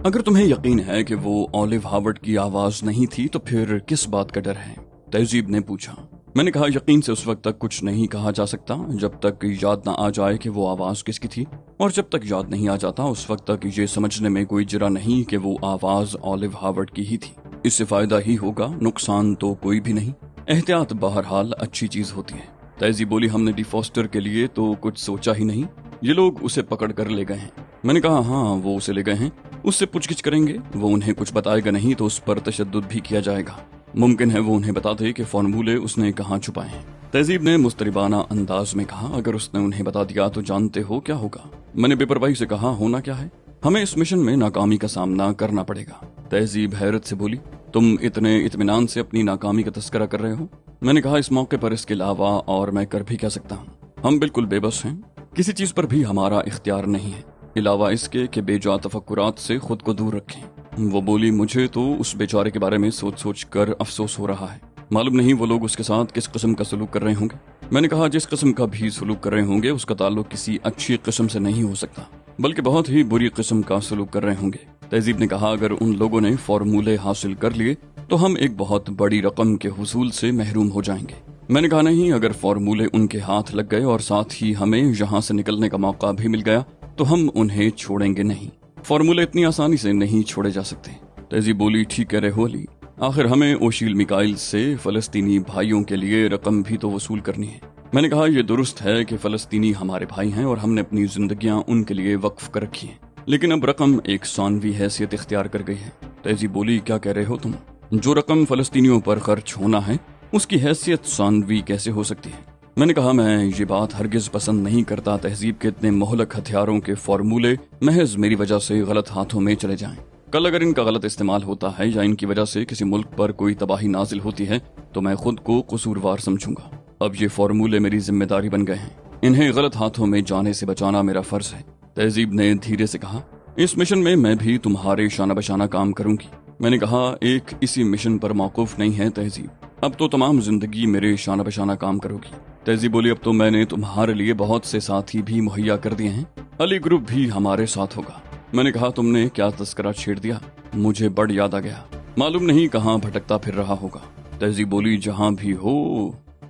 اگر تمہیں یقین ہے کہ وہ اولیو ہارورڈ کی آواز نہیں تھی تو پھر کس بات کا ڈر ہے؟ تہذیب نے پوچھا۔ میں نے کہا یقین سے اس وقت تک کچھ نہیں کہا جا سکتا جب تک یاد نہ آ جائے کہ وہ آواز کس کی تھی، اور جب تک یاد نہیں آ جاتا اس وقت تک یہ سمجھنے میں کوئی جرا نہیں کہ وہ آواز اولیو ہارورڈ کی ہی تھی۔ اس سے فائدہ ہی ہوگا، نقصان تو کوئی بھی نہیں۔ احتیاط بہرحال اچھی چیز ہوتی ہے۔ تہذیب بولی، ہم نے ڈی فاسٹر کے لیے تو کچھ سوچا ہی نہیں، یہ لوگ اسے پکڑ کر لے گئے ہیں۔ میں نے کہا ہاں وہ اسے لے گئے ہیں، اس سے پوچھ گچھ کریں گے، وہ انہیں کچھ بتائے گا نہیں تو اس پر تشدد بھی کیا جائے گا۔ ممکن ہے وہ انہیں بتا دے کہ فارمولے اس نے کہاں چھپائے ہیں۔ تہذیب نے مضطربانہ انداز میں کہا، اگر اس نے انہیں بتا دیا تو جانتے ہو کیا ہوگا؟ میں نے بے پرواہی سے کہا، ہونا کیا ہے؟ ہمیں اس مشن میں ناکامی کا سامنا کرنا پڑے گا۔ تہذیب حیرت سے بولی، تم اتنے اطمینان سے اپنی ناکامی کا تذکرہ کر رہے ہو؟ میں نے کہا اس موقع پر اس کے علاوہ اور میں کر بھی کیا سکتا ہوں؟ ہم بالکل بے بس ہیں، کسی چیز پر بھی ہمارا اختیار نہیں ہے، علاوہ اس کے کہ بے جا تفکرات سے خود کو دور رکھیں۔ وہ بولی، مجھے تو اس بیچارے کے بارے میں سوچ سوچ کر افسوس ہو رہا ہے، معلوم نہیں وہ لوگ اس کے ساتھ کس قسم کا سلوک کر رہے ہوں گے۔ میں نے کہا جس قسم کا بھی سلوک کر رہے ہوں گے اس کا تعلق کسی اچھی قسم سے نہیں ہو سکتا، بلکہ بہت ہی بری قسم کا سلوک کر رہے ہوں گے۔ تہذیب نے کہا، اگر ان لوگوں نے فارمولے حاصل کر لیے تو ہم ایک بہت بڑی رقم کے حصول سے محروم ہو جائیں گے۔ میں نے کہا نہیں، اگر فارمولے ان کے ہاتھ لگ گئے اور ساتھ ہی ہمیں یہاں سے نکلنے کا موقع بھی مل گیا تو ہم انہیں چھوڑیں گے نہیں۔ فارمولے اتنی آسانی سے نہیں چھوڑے جا سکتے۔ تہذیب بولی، ٹھیک کہہ رہے ہو علی، آخر ہمیں اوشیل میکائل سے فلسطینی بھائیوں کے لیے رقم بھی تو وصول کرنی ہے۔ میں نے کہا یہ درست ہے کہ فلسطینی ہمارے بھائی ہیں اور ہم نے اپنی زندگیاں ان کے لیے وقف کر رکھی ہیں، لیکن اب رقم ایک ثانوی حیثیت اختیار کر گئی ہے۔ تہذیب بولی، کیا کہہ رہے ہو تم؟ جو رقم فلسطینیوں پر خرچ ہونا ہے اس کی حیثیت ثانوی کیسے ہو سکتی ہے؟ میں نے کہا میں یہ بات ہرگز پسند نہیں کرتا تہذیب کے اتنے مہلک ہتھیاروں کے فارمولے محض میری وجہ سے غلط ہاتھوں میں چلے جائیں۔ کل اگر ان کا غلط استعمال ہوتا ہے یا ان کی وجہ سے کسی ملک پر کوئی تباہی نازل ہوتی ہے تو میں خود کو قصوروار سمجھوں گا۔ اب یہ فارمولے میری ذمہ داری بن گئے ہیں، انہیں غلط ہاتھوں میں جانے سے بچانا میرا فرض ہے۔ تہذیب نے دھیرے سے کہا، اس مشن میں بھی تمہارے شانہ بشانہ کام کروں گی۔ میں نے کہا ایک اسی مشن پر موقوف نہیں ہے تہذیب، اب تو تمام زندگی میرے شانہ بشانہ کام کرو گی۔ تہذیب بولی، اب تو میں نے تمہارے لیے بہت سے ساتھی بھی مہیا کر دیے ہیں، علی گروپ بھی ہمارے ساتھ ہوگا۔ میں نے کہا تم نے کیا تذکرہ چھیڑ دیا؟ مجھے بڑھ یاد آ گیا، معلوم نہیں کہاں بھٹکتا پھر رہا ہوگا۔ تہذیب بولی، جہاں بھی ہو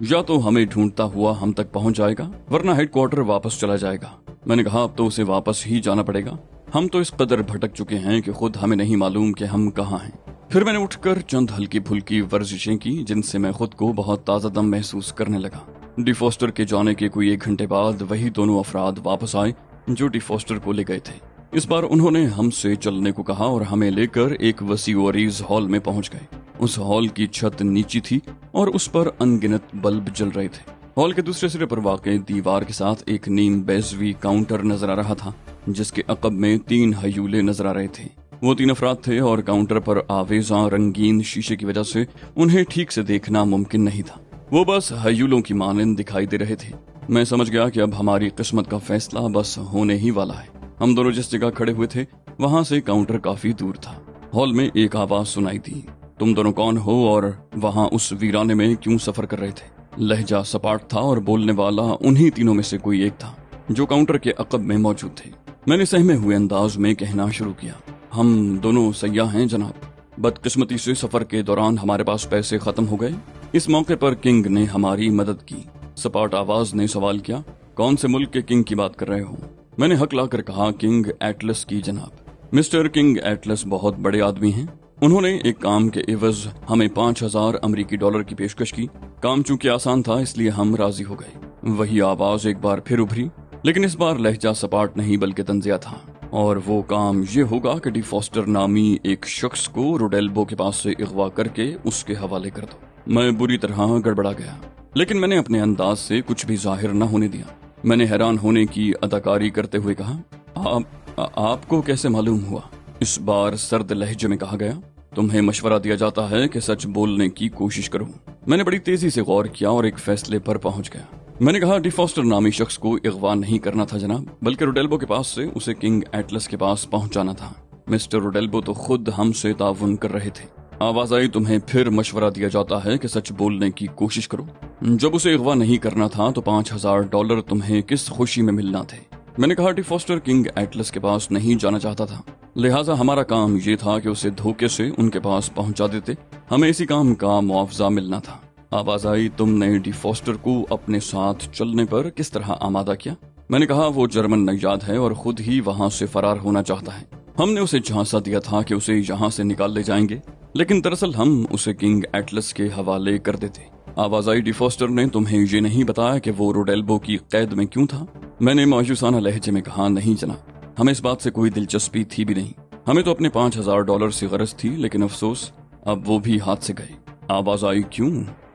یا تو ہمیں ڈھونڈتا ہوا ہم تک پہنچ جائے گا ورنہ ہیڈ کوارٹر واپس چلا جائے گا۔ میں نے کہا اب تو اسے واپس ہی جانا پڑے گا، ہم تو اس قدر بھٹک چکے ہیں کہ خود ہمیں نہیں معلوم کہ ہم کہاں ہیں۔ پھر میں نے اٹھ کر چند ہلکی پھلکی ورزشیں کی جن سے میں خود کو بہت تازہ دم محسوس کرنے لگا۔ ڈی فاسٹر کے جانے کے کوئی 1 گھنٹے بعد وہی دونوں افراد واپس آئے جو ڈی فاسٹر کو لے گئے تھے۔ اس بار انہوں نے ہم سے چلنے کو کہا اور ہمیں لے کر ایک وسیع و عریض ہال میں پہنچ گئے۔ اس ہال کی چھت نیچی تھی اور اس پر ان گنت بلب جل رہے تھے۔ ہال کے دوسرے سرے پر واقع دیوار کے ساتھ ایک نیم بیضوی کاؤنٹر نظر آ رہا تھا جس کے عقب میں 3 ہیولے نظر آ رہے تھے۔ وہ 3 افراد تھے اور کاؤنٹر پر آویزاں رنگین شیشے کی وجہ سے انہیں ٹھیک سے دیکھنا ممکن نہیں تھا، وہ بس ہیولوں کی مانند دکھائی دے رہے تھے۔ میں سمجھ گیا کہ اب ہماری قسمت کا فیصلہ بس ہونے ہی والا ہے۔ ہم دونوں جس جگہ کھڑے ہوئے تھے وہاں سے کاؤنٹر کافی دور تھا۔ ہال میں ایک آواز سنائی دی، تم دونوں کون ہو اور وہاں اس ویرانے میں کیوں سفر کر رہے تھے؟ لہجہ سپاٹ تھا اور بولنے والا انہی تینوں میں سے کوئی ایک تھا جو کاؤنٹر کے عقب میں موجود تھے۔ میں نے سہمے ہوئے انداز میں کہنا شروع کیا، ہم دونوں سیاح ہیں جناب، بدقسمتی سے سفر کے دوران ہمارے پاس پیسے ختم ہو گئے۔ اس موقع پر کنگ نے ہماری مدد کی۔ سپاٹ آواز نے سوال کیا، کون سے ملک کے کنگ کی بات کر رہے ہو؟ میں نے حق لا کر کہا، کنگ ایٹلس کی جناب۔ مسٹر کنگ ایٹلس بہت بڑے آدمی ہیں، انہوں نے ایک کام کے عوض ہمیں 5000 امریکی ڈالر کی پیشکش کی۔ کام چونکہ آسان تھا اس لیے ہم راضی ہو گئے۔ وہی آواز ایک بار پھر ابھری، لیکن اس بار لہجہ سپاٹ نہیں بلکہ طنزیہ تھا، اور وہ کام یہ ہوگا کہ ڈی فاسٹر نامی ایک شخص کو روڈیلبو کے پاس سے اغوا کر کے اس کے حوالے کر دو۔ میں بری طرح گڑبڑا گیا، لیکن میں نے اپنے انداز سے کچھ بھی ظاہر نہ ہونے دیا۔ میں نے حیران ہونے کی اداکاری کرتے ہوئے کہا، آپ کو کیسے معلوم ہوا؟ اس بار سرد لہجے میں کہا گیا، تمہیں مشورہ دیا جاتا ہے کہ سچ بولنے کی کوشش کرو۔ میں نے بڑی تیزی سے غور کیا اور ایک فیصلے پر پہنچ گیا۔ میں نے کہا، ڈی فاسٹر نامی شخص کو اغوا نہیں کرنا تھا جناب، بلکہ روڈیلبو کے پاس سے اسے کنگ ایٹلس کے پاس پہنچانا تھا۔ مسٹر روڈیلبو تو خود ہم سے تعاون کر رہے تھے۔ آواز آئی، تمہیں پھر مشورہ دیا جاتا ہے کہ سچ بولنے کی کوشش کرو۔ جب اسے اغوا نہیں کرنا تھا تو 5000 ڈالر تمہیں کس خوشی میں ملنا تھے؟ میں نے کہا، ڈی فاسٹر کنگ ایٹلس کے پاس نہیں جانا چاہتا تھا، لہٰذا ہمارا کام یہ تھا کہ اسے دھوکے سے ان کے پاس پہنچا دیتے، ہمیں اسی کام کا معاوضہ ملنا تھا۔ آواز آئی، تم نے ڈی فاسٹر کو اپنے ساتھ چلنے پر کس طرح آمادہ کیا؟ میں نے کہا، وہ جرمن نژاد ہے اور خود ہی وہاں سے فرار ہونا چاہتا ہے۔ ہم نے اسے جھانسا دیا تھا کہ اسے یہاں سے نکال لے جائیں گے، لیکن دراصل ہم اسے کنگ ایٹلس کے حوالے کر دیتے۔ آواز آئی، ڈی فاسٹر نے تمہیں یہ نہیں بتایا کہ وہ روڈیلبو کی قید میں کیوں تھا؟ میں نے مایوسانہ لہجے میں کہا، نہیں جناب، ہمیں اس بات سے کوئی دلچسپی تھی بھی نہیں، ہمیں تو اپنے $5000 سے غرض تھی، لیکن افسوس اب وہ بھی ہاتھ سے گئے۔ آواز آئی، کیوں؟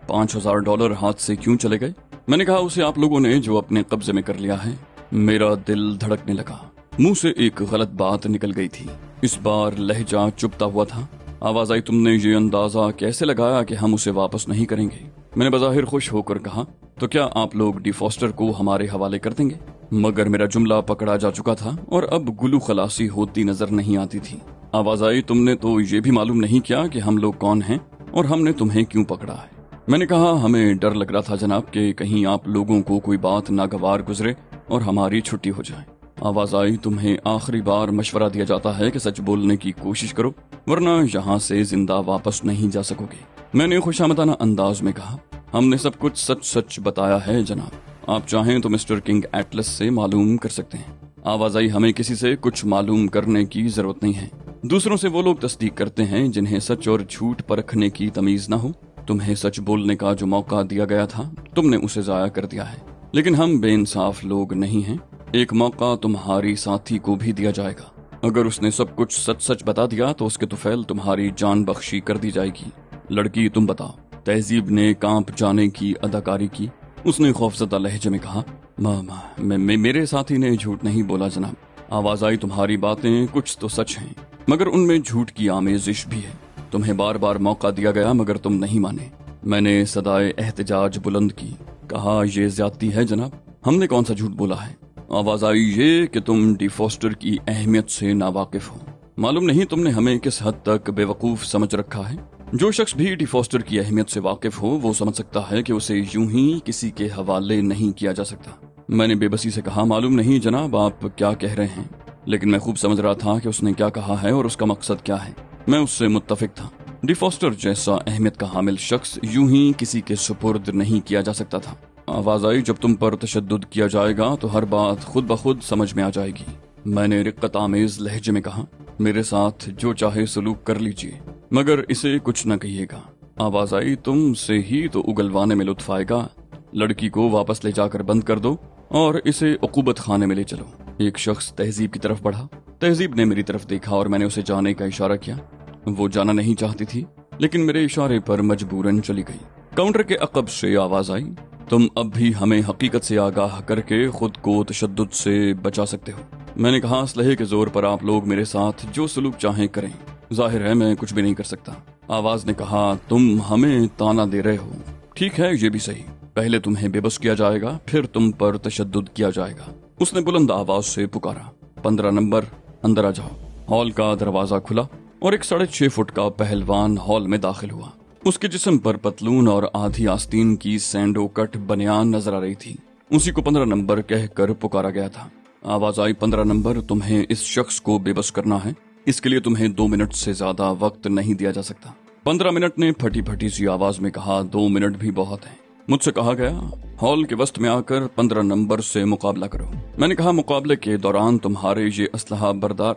$5000 ہاتھ سے کیوں چلے گئے؟ میں نے کہا، اسے آپ لوگوں نے جو اپنے قبضے میں کر لیا ہے۔ میرا دل دھڑکنے لگا، منہ سے ایک غلط بات نکل گئی تھی۔ اس بار لہجہ چپتا ہوا تھا۔ آواز آئی، تم نے یہ اندازہ کیسے لگایا کہ ہم اسے واپس نہیں کریں گے؟ میں نے بظاہر خوش ہو کر کہا، تو کیا آپ لوگ ڈی فاسٹر کو ہمارے حوالے کر دیں گے؟ مگر میرا جملہ پکڑا جا چکا تھا اور اب گلو خلاصی ہوتی نظر نہیں آتی تھی۔ آواز آئی، تم نے تو یہ بھی معلوم نہیں کیا کہ ہم لوگ کون ہیں اور ہم نے تمہیں کیوں پکڑا ہے؟ میں نے کہا، ہمیں ڈر لگ رہا تھا جناب کہ کہیں آپ لوگوں کو کوئی بات ناگوار گزرے اور ہماری چھٹی ہو جائے۔ آواز آئی، تمہیں آخری بار مشورہ دیا جاتا ہے کہ سچ بولنے کی کوشش کرو، ورنہ یہاں سے زندہ واپس نہیں جا سکو گے۔ میں نے خوشامدانہ انداز میں کہا، ہم نے سب کچھ سچ سچ بتایا ہے جناب، آپ چاہیں تو مسٹر کنگ ایٹلس سے معلوم کر سکتے ہیں۔ آواز آئی، ہمیں کسی سے کچھ معلوم کرنے کی ضرورت نہیں ہے، دوسروں سے وہ لوگ تصدیق کرتے ہیں جنہیں سچ اور جھوٹ پرکھنے کی تمیز نہ ہو۔ تمہیں سچ بولنے کا جو موقع دیا گیا تھا تم نے اسے ضائع کر دیا ہے، لیکن ہم بے انصاف لوگ نہیں ہیں، ایک موقع تمہاری ساتھی کو بھی دیا جائے گا، اگر اس نے سب کچھ سچ سچ بتا دیا تو اس کے طفیل تمہاری جان بخشی کر دی جائے گی۔ لڑکی، تم بتاؤ۔ تہذیب نے کانپ جانے کی اداکاری کی، اس نے خوفزدہ لہجے میں کہا، میرے ساتھی نے جھوٹ نہیں بولا جناب۔ آواز آئی، تمہاری باتیں کچھ تو سچ ہیں مگر ان میں جھوٹ کی آمیزش بھی ہے، تمہیں بار بار موقع دیا گیا مگر تم نہیں مانے۔ میں نے صدائے احتجاج بلند کی، کہا، یہ زیادتی ہے جناب، ہم نے کون سا جھوٹ بولا ہے؟ آواز آئی، یہ کہ تم ڈی فاسٹر کی اہمیت سے ناواقف ہو، معلوم نہیں تم نے ہمیں کس حد تک بے وقوف سمجھ رکھا ہے۔ جو شخص بھی ڈی فاسٹر کی اہمیت سے واقف ہو وہ سمجھ سکتا ہے کہ اسے یوں ہی کسی کے حوالے نہیں کیا جا سکتا۔ میں نے بے بسی سے کہا، معلوم نہیں جناب آپ کیا کہہ رہے ہیں، لیکن میں خوب سمجھ رہا تھا کہ اس نے کیا کہا ہے اور اس کا مقصد کیا ہے۔ میں اس سے متفق تھا، ڈی فاسٹر جیسا اہمیت کا حامل شخص یوں ہی کسی کے سپرد نہیں کیا جا سکتا تھا۔ آواز آئی، جب تم پر تشدد کیا جائے گا تو ہر بات خود بخود سمجھ میں آ جائے گی۔ میں نے رقت آمیز لہجے میں کہا، میرے ساتھ جو چاہے سلوک کر لیجئے مگر اسے کچھ نہ کہیے گا۔ آواز آئی، تم سے ہی تو اگلوانے میں لطف آئے گا، لڑکی کو واپس لے جا کر بند کر دو اور اسے عقوبت خانے میں لے چلو۔ ایک شخص تہذیب کی طرف بڑھا، تہذیب نے میری طرف دیکھا اور میں نے اسے جانے کا اشارہ کیا۔ وہ جانا نہیں چاہتی تھی لیکن میرے اشارے پر مجبوراً چلی گئی۔ کاؤنٹر کے عقب سے آواز آئی، تم اب بھی ہمیں حقیقت سے آگاہ کر کے خود کو تشدد سے بچا سکتے ہو۔ میں نے کہا، اسلحے کے زور پر آپ لوگ میرے ساتھ جو سلوک چاہیں کریں، ظاہر ہے میں کچھ بھی نہیں کر سکتا۔ آواز نے کہا، تم ہمیں تانا دے رہے ہو، ٹھیک ہے یہ بھی صحیح، پہلے تمہیں بے بس کیا جائے گا پھر تم پر تشدد کیا جائے گا۔ اس نے بلند آواز سے پکارا، 15 نمبر اندر آ جاؤ۔ ہال کا دروازہ کھلا اور ایک 6.5 فٹ کا پہلوان ہال میں داخل ہوا۔ اس کے جسم پر پتلون اور آدھی آستین کی سینڈو کٹ بنیان نظر آ رہی تھی، اسی کو 15 نمبر کہہ کر پکارا گیا تھا۔ آواز آئی، 15 نمبر، تمہیں اس شخص کو بے بس کرنا ہے، اس کے لیے تمہیں 2 منٹ سے زیادہ وقت نہیں دیا جا سکتا۔ 15 منٹ نے پھٹی پھٹی سی آواز میں کہا، 2 منٹ بھی بہت ہیں۔ مجھ سے کہا گیا ہال کے وسط میں آ کر 15 نمبر سے مقابلہ کرو۔ میں نے کہا، مقابلے کے دوران تمہارے یہ اسلحہ بردار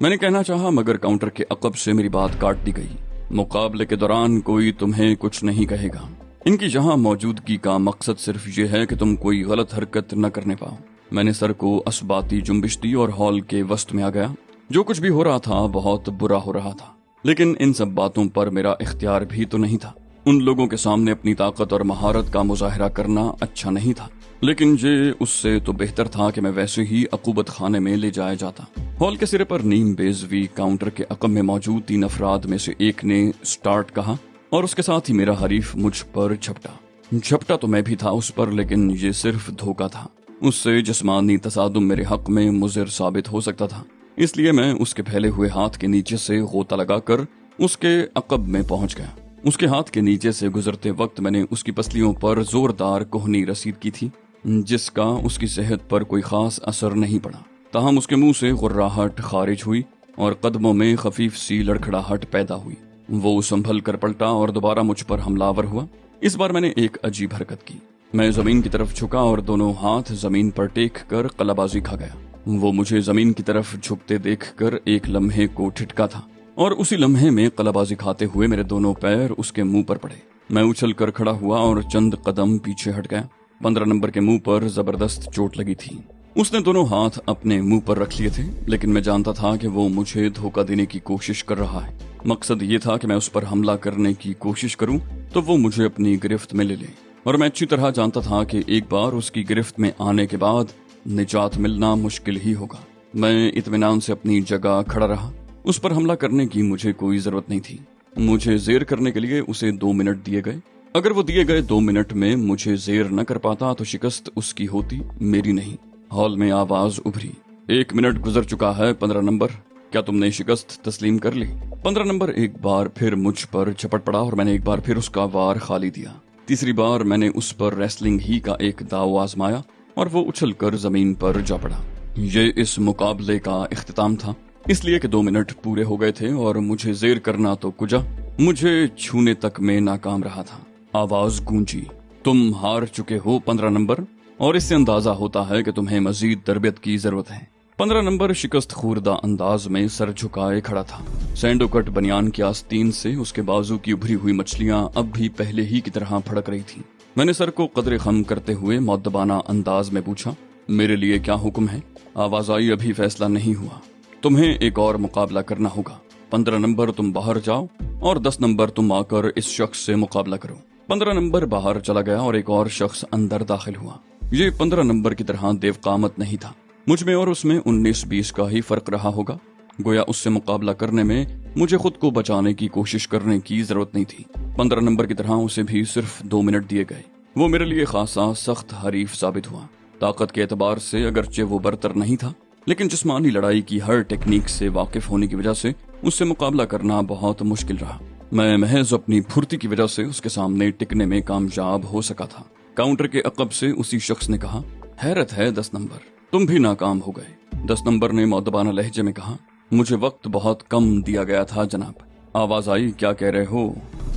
میں نے کہنا چاہا مگر کاؤنٹر کے عقب سے میری بات کاٹ دی گئی۔ مقابلے کے دوران کوئی تمہیں کچھ نہیں کہے گا، ان کی یہاں موجودگی کا مقصد صرف یہ ہے کہ تم کوئی غلط حرکت نہ کرنے پاؤ۔ میں نے سر کو اسباتی جنبش دی اور ہال کے وسط میں آ گیا۔ جو کچھ بھی ہو رہا تھا بہت برا ہو رہا تھا، لیکن ان سب باتوں پر میرا اختیار بھی تو نہیں تھا۔ ان لوگوں کے سامنے اپنی طاقت اور مہارت کا مظاہرہ کرنا اچھا نہیں تھا، لیکن یہ اس سے تو بہتر تھا کہ میں ویسے ہی عقوبت خانے میں لے جایا جاتا۔ ہال کے سرے پر نیم بیزوی کاؤنٹر کے عقب میں موجود 3 افراد میں سے ایک نے سٹارٹ کہا اور اس کے ساتھ ہی میرا حریف مجھ پر جھپٹا تو میں بھی تھا اس پر، لیکن یہ صرف دھوکہ تھا۔ اس سے جسمانی تصادم میرے حق میں مضر ثابت ہو سکتا تھا، اس لیے میں اس کے پھیلے ہوئے ہاتھ کے نیچے سے غوطہ لگا کر اس کے عقب میں پہنچ گیا۔ اس کے ہاتھ کے نیچے سے گزرتے وقت میں نے اس کی پسلیوں پر زوردار کوہنی رسید کی تھی، جس کا اس کی صحت پر کوئی خاص اثر نہیں پڑا۔ تاہم اس کے منہ سے غراہٹ خارج ہوئی اور قدموں میں خفیف سی لڑکھڑاہٹ پیدا ہوئی۔ وہ سنبھل کر پلٹا اور دوبارہ مجھ پر حملہ آور ہوا۔ اس بار میں نے ایک عجیب حرکت کی۔ میں زمین کی طرف جھکا اور دونوں ہاتھ زمین پر ٹیک کر قلہ بازی کھا گیا۔ وہ مجھے زمین کی طرف جھکتے دیکھ کر ایک لمحے کو ٹھٹکا تھا اور اسی لمحے میں قلہ بازی کھاتے ہوئے میرے دونوں پیر اس کے منہ پر پڑے۔ میں اچھل کر کھڑا ہوا اور چند قدم پیچھے ہٹ گیا۔ 15 نمبر کے منہ پر زبردست چوٹ لگی تھی۔ اس نے دونوں ہاتھ اپنے منہ پر رکھ لیے تھے، لیکن میں جانتا تھا کہ وہ مجھے دھوکہ دینے کی کوشش کر رہا ہے۔ مقصد یہ تھا کہ میں اس پر حملہ کرنے کی کوشش کروں تو وہ مجھے اپنی گرفت میں لے لے، اور میں اچھی طرح جانتا تھا کہ ایک بار اس کی گرفت میں آنے کے بعد نجات ملنا مشکل ہی ہوگا۔ میں اطمینان سے اپنی جگہ کھڑا رہا۔ اس پر حملہ کرنے کی مجھے کوئی ضرورت نہیں تھی۔ مجھے زیر کرنے کے لیے اسے 2 منٹ دیے گئے۔ اگر وہ دیے گئے 2 منٹ میں مجھے زیر نہ کر پاتا تو شکست اس کی ہوتی، میری نہیں۔ ہال میں آواز ابھری، 1 منٹ گزر چکا ہے 15 نمبر، کیا تم نے شکست تسلیم کر لی؟ 15 نمبر ایک بار پھر مجھ پر جھپٹ پڑا اور میں نے ایک بار پھر اس کا وار خالی دیا۔ تیسری بار میں نے اس پر ریسلنگ ہی کا ایک داؤ آزمایا اور وہ اچھل کر زمین پر جا پڑا۔ یہ اس مقابلے کا اختتام تھا، اس لیے کہ 2 منٹ پورے ہو گئے تھے اور مجھے زیر کرنا تو کجا، مجھے چھونے تک میں ناکام رہا تھا۔ آواز گونجی، تم ہار چکے ہو 15 نمبر، اور اس سے اندازہ ہوتا ہے کہ تمہیں مزید تربیت کی ضرورت ہے۔ 15 نمبر شکست خوردہ انداز میں سر جھکائے کھڑا تھا۔ سینڈو کٹ بنیان کی آستین سے اس کے بازو کی ابھری ہوئی مچھلیاں اب بھی پہلے ہی کی طرح پھڑک رہی تھیں۔ میں نے سر کو قدرے خم کرتے ہوئے مؤدبانہ انداز میں پوچھا، میرے لیے کیا حکم ہے؟ آواز آئی، ابھی فیصلہ نہیں ہوا، تمہیں ایک اور مقابلہ کرنا ہوگا۔ 15 نمبر تم باہر جاؤ اور 10 نمبر تم آ کر اس شخص سے مقابلہ کرو۔ 15 نمبر باہر چلا گیا اور ایک اور شخص اندر داخل ہوا۔ یہ 15 نمبر کی طرح دیو قامت نہیں تھا۔ مجھ میں اور اس میں 19-20 کا ہی فرق رہا ہوگا۔ گویا اس سے مقابلہ کرنے میں مجھے خود کو بچانے کی کوشش کرنے کی ضرورت نہیں تھی۔ 15 نمبر کی طرح اسے بھی صرف 2 منٹ دیے گئے۔ وہ میرے لیے خاصا سخت حریف ثابت ہوا۔ طاقت کے اعتبار سے اگرچہ وہ برتر نہیں تھا، لیکن جسمانی لڑائی کی ہر ٹیکنیک سے واقف ہونے کی وجہ سے اس سے مقابلہ کرنا بہت مشکل رہا۔ میں محض اپنی پھرتی کی وجہ سے اس کے سامنے ٹکنے میں کامیاب ہو سکا تھا۔ کاؤنٹر کے عقب سے اسی شخص نے کہا، حیرت ہے 10 نمبر، تم بھی ناکام ہو گئے۔ 10 نمبر نے مؤدبانہ لہجے میں کہا، مجھے وقت بہت کم دیا گیا تھا جناب۔ آواز آئی، کیا کہہ رہے ہو؟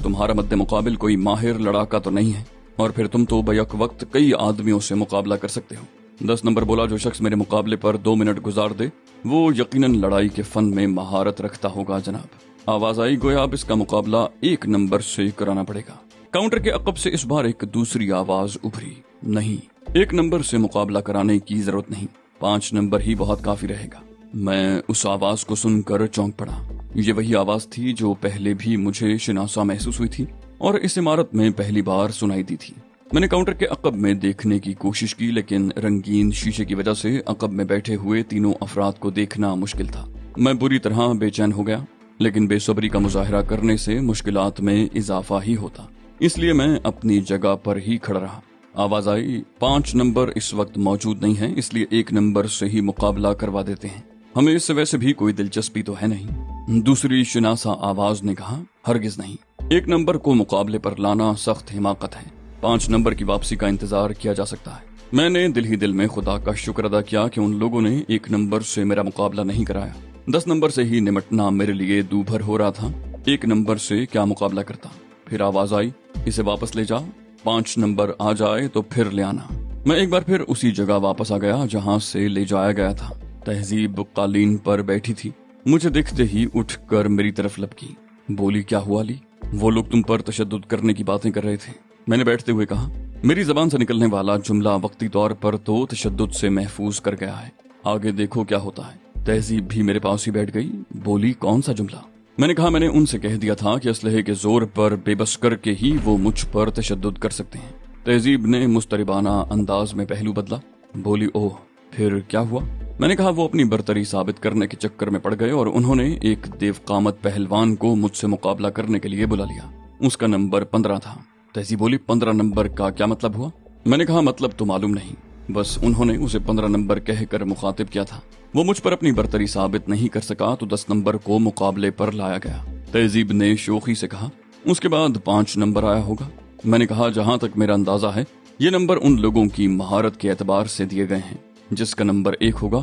تمہارا مد مقابل کوئی ماہر لڑاکا تو نہیں ہے، اور پھر تم تو بیک وقت کئی آدمیوں سے مقابلہ کر سکتے ہو۔ 10 نمبر بولا، جو شخص میرے مقابلے پر 2 منٹ گزار دے وہ یقیناً لڑائی کے فن میں مہارت رکھتا ہوگا جناب۔ آواز آئی، گویا اب اس کا مقابلہ 1 نمبر سے کرانا پڑے گا۔ کاؤنٹر کے عقب سے اس بار ایک دوسری آواز ابھری، نہیں، 1 نمبر سے مقابلہ کرانے کی ضرورت نہیں، 5 نمبر ہی بہت کافی رہے گا۔ میں اس آواز کو سن کر چونک پڑا۔ یہ وہی آواز تھی جو پہلے بھی مجھے شناسا محسوس ہوئی تھی اور اس عمارت میں پہلی بار سنائی دی تھی۔ میں نے کاؤنٹر کے عقب میں دیکھنے کی کوشش کی، لیکن رنگین شیشے کی وجہ سے عقب میں بیٹھے ہوئے تینوں افراد کو دیکھنا مشکل تھا۔ میں بری طرح بے چین ہو گیا، لیکن بے صبری کا مظاہرہ کرنے سے مشکلات میں اضافہ ہی ہوتا، اس لیے میں اپنی جگہ پر ہی کھڑا رہا۔ آواز آئی، 5 نمبر اس وقت موجود نہیں ہے، اس لیے 1 نمبر سے ہی مقابلہ کروا دیتے ہیں، ہمیں اس سے ویسے بھی کوئی دلچسپی تو ہے نہیں۔ دوسری شناسا آواز نے کہا، ہرگز نہیں، 1 نمبر کو مقابلے پر لانا سخت حماقت ہے، 5 نمبر کی واپسی کا انتظار کیا جا سکتا ہے۔ میں نے دل ہی دل میں خدا کا شکر ادا کیا کہ ان لوگوں نے 1 نمبر سے میرا مقابلہ نہیں کرایا۔ 10 نمبر سے ہی نمٹنا میرے لیے دوبھر ہو رہا تھا، 1 نمبر سے کیا مقابلہ کرتا۔ پھر آواز آئی، اسے واپس لے جا، 5 نمبر آ جائے تو پھر لے آنا۔ میں ایک بار پھر اسی جگہ واپس آ گیا جہاں سے لے جایا گیا تھا۔ تہذیب قالین پر بیٹھی تھی، مجھے دیکھتے ہی اٹھ کر میری طرف لپکی، بولی، کیا ہوا لی؟ وہ لوگ تم پر تشدد کرنے کی باتیں کر رہے تھے، میں نے بیٹھتے ہوئے کہا۔ میری زبان سے نکلنے والا جملہ وقتی طور پر تو تشدد سے محفوظ کر گیا ہے، آگے دیکھو کیا ہوتا ہے۔ تہذیب بھی میرے پاس ہی بیٹھ گئی، بولی، کون سا جملہ؟ میں نے کہا، میں نے ان سے کہہ دیا تھا کہ اسلحے کے زور پر بے بس کر کے ہی وہ مجھ پر تشدد کر سکتے ہیں۔ تہذیب نے مضطربانہ انداز میں پہلو بدلا، بولی، اوہ، پھر کیا ہوا؟ میں نے کہا، وہ اپنی برتری ثابت کرنے کے چکر میں پڑ گئے اور انہوں نے ایک دیو قامت پہلوان کو مجھ سے مقابلہ کرنے کے لیے بلا لیا، اس کا نمبر 15 تھا۔ تہذیب بولی، 15 نمبر کا کیا مطلب ہوا؟ میں نے کہا، مطلب تو معلوم نہیں، بس انہوں نے اسے 15 نمبر کہہ کر مخاطب کیا تھا، وہ مجھ پر اپنی برتری ثابت نہیں کر سکا تو 10 نمبر کو مقابلے پر لایا گیا۔ تہذیب نے شوخی سے کہا، اس کے بعد 5 نمبر آیا ہوگا۔ میں نے کہا، جہاں تک میرا اندازہ ہے یہ نمبر ان لوگوں کی مہارت کے اعتبار سے دیے گئے ہیں، جس کا نمبر 1 ہوگا